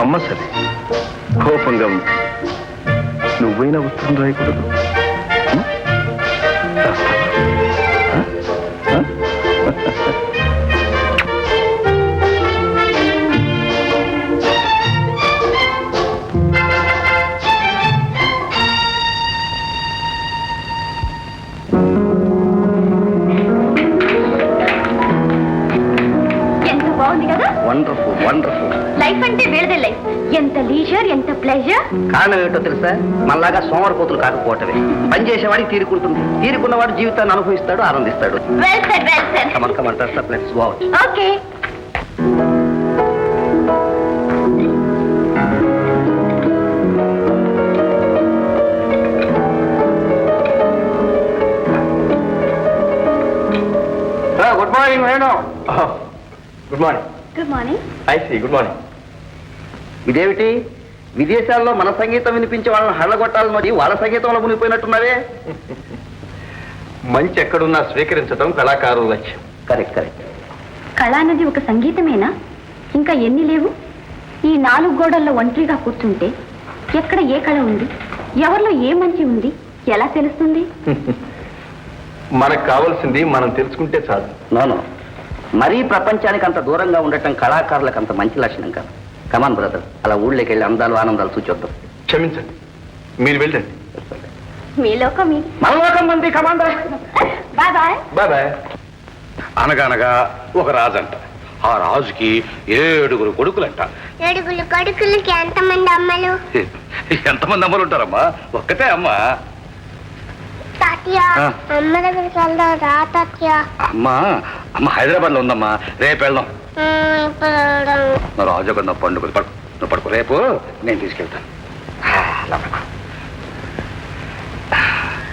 అమ్మ సరే, కోపంగా ఉంది. నువ్వైనా ఉత్తరం రాయకూడదు. ఎంత బాగుంది కదా. Wonderful wonderful. లైఫ్ అంటే వీళ్ళదే లైఫ్. ఎంత లీజర్, ఎంత ప్లెజర్. కారణం ఏమిటో తెలుసా? మళ్ళాగా సోమరపోతులు కాకపోవటమే. పని చేసేవాడికి తీరుకుంటుంది, తీరుకున్నవాడు జీవితాన్ని అనుభవిస్తాడు, ఆనందిస్తాడు. Well said, well said. Let's go out. Okay. Good morning madam. Good morning. Good morning. I see. Good morning. ఇదేమిటి, విదేశాల్లో మన సంగీతం వినిపించే వాళ్ళని హళ్ళగొట్టాలని మరి వాళ్ళ సంగీతంలో మునిగిపోయినట్టున్నావే? మంచి ఎక్కడున్నా స్వీకరించడం కళాకారు లక్ష్యం. Correct correct. కళ అన్నది ఒక సంగీతమేనా? ఇంకా ఎన్ని లేవు? ఈ 4 గోడల్లో ఒంటరిగా కూర్చుంటే ఎక్కడ ఏ కళ ఉంది, ఎవరిలో ఏ మంచి ఉంది ఎలా తెలుస్తుంది? మనకు కావాల్సింది మనం తెలుసుకుంటే చాలు. నోనో, మరీ ప్రపంచానికి అంత దూరంగా ఉండటం కళాకారులకు అంత మంచి లక్షణం కాదు. కమాన్ బ్రదర్, అలా ఊళ్ళోకి వెళ్ళి అందాలు ఆనందాలు చూచొద్దాం. క్షమించండి, మీరు వెళ్ళండి. మీ లోకం మీ. మన లోకం మంది. Come on bye bye. Bye bye. అనగనగా ఒక రాజంట. ఆ రాజుకి 7 కొడుకులంట. 7 కొడుకులకి ఎంతమంది అమ్మలు? ఎంతమంది అమ్మలు ఉంటారమ్మా? ఒక్కతే అమ్మ. తాతయ్య, అమ్మ దగ్గరికి వెళ్దాం రా తాతయ్య. అమ్మ హైదరాబాద్ లో ఉందమ్మా, రేపు వెళ్దాం. రాజు కన్నా పండుగ నువ్వు పడుకో, రేపు నేను తీసుకెళ్తాను.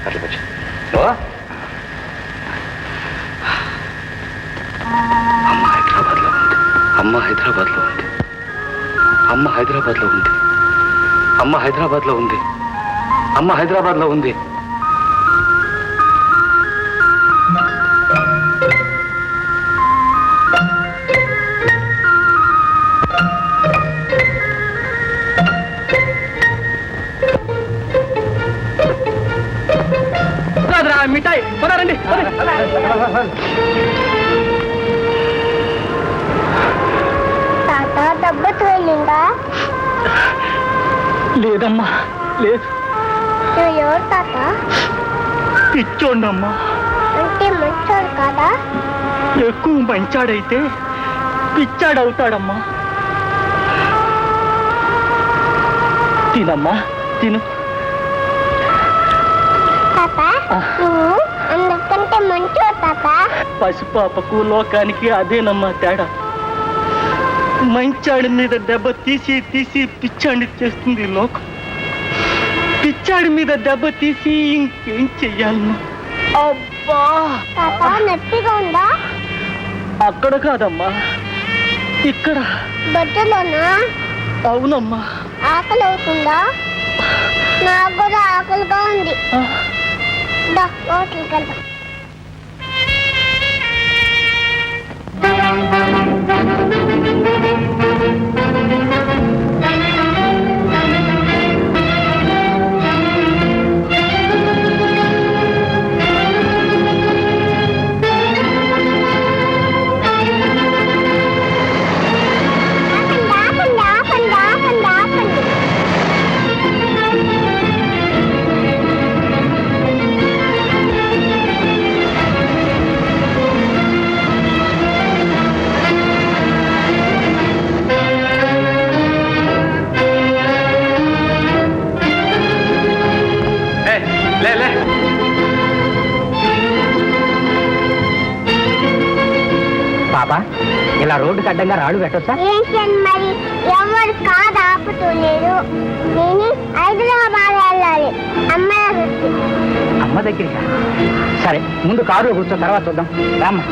అట్లా వచ్చి అమ్మ హైదరాబాద్ లో ఉంది. అమ్మ హైదరాబాద్ లో ఉంది. అమ్మ హైదరాబాద్ లో ఉంది. అమ్మ హైదరాబాద్ లో ఉంది. మిఠాయి రండి. తాత డబ్బు వెళ్ళిందా? లేదమ్మా, లేదు. ఎవరు తాత? పిచ్చోండమ్మా. అంటే మంచోడు కదా? ఎక్కువ మంచాడైతే పిచ్చాడవుతాడమ్మా. తినమ్మా, తిను. తాత, నువ్వు అందరికంటే మంచోడు తాత. పసిపాపకు లోకానికి అదేనమ్మా తేడా. మంచాడి మీద దెబ్బ తీసి తీసి పిచ్చాడి చేస్తుంది లోకం. పిచ్చాడి మీద దెబ్బ తీసి ఇంకేం చెయ్యాలను? అబ్బా, తాత నొప్పిగా ఉందా? అక్కడ కాదమ్మా, ఇక్కడ. బొడ్డులోనా? అవునమ్మా. ఆకలి అవుతుందా? నాకు కూడా ఆకలిగా ఉంది. హోటల్కి వెళ్దాం. పాప ఇలా రోడ్డుకి అడ్డంగా రాళ్ళు పెట్టొచ్చా? ఏంటండి మరి ఎవరు కాదు ఆపుతలేదు. నేను హైదరాబాద్ వెళ్ళాలి అమ్మాయి. అమ్మ దగ్గరికి సరే, ముందు కారులో కూర్చో, తర్వాత చూద్దాం రామ్మా.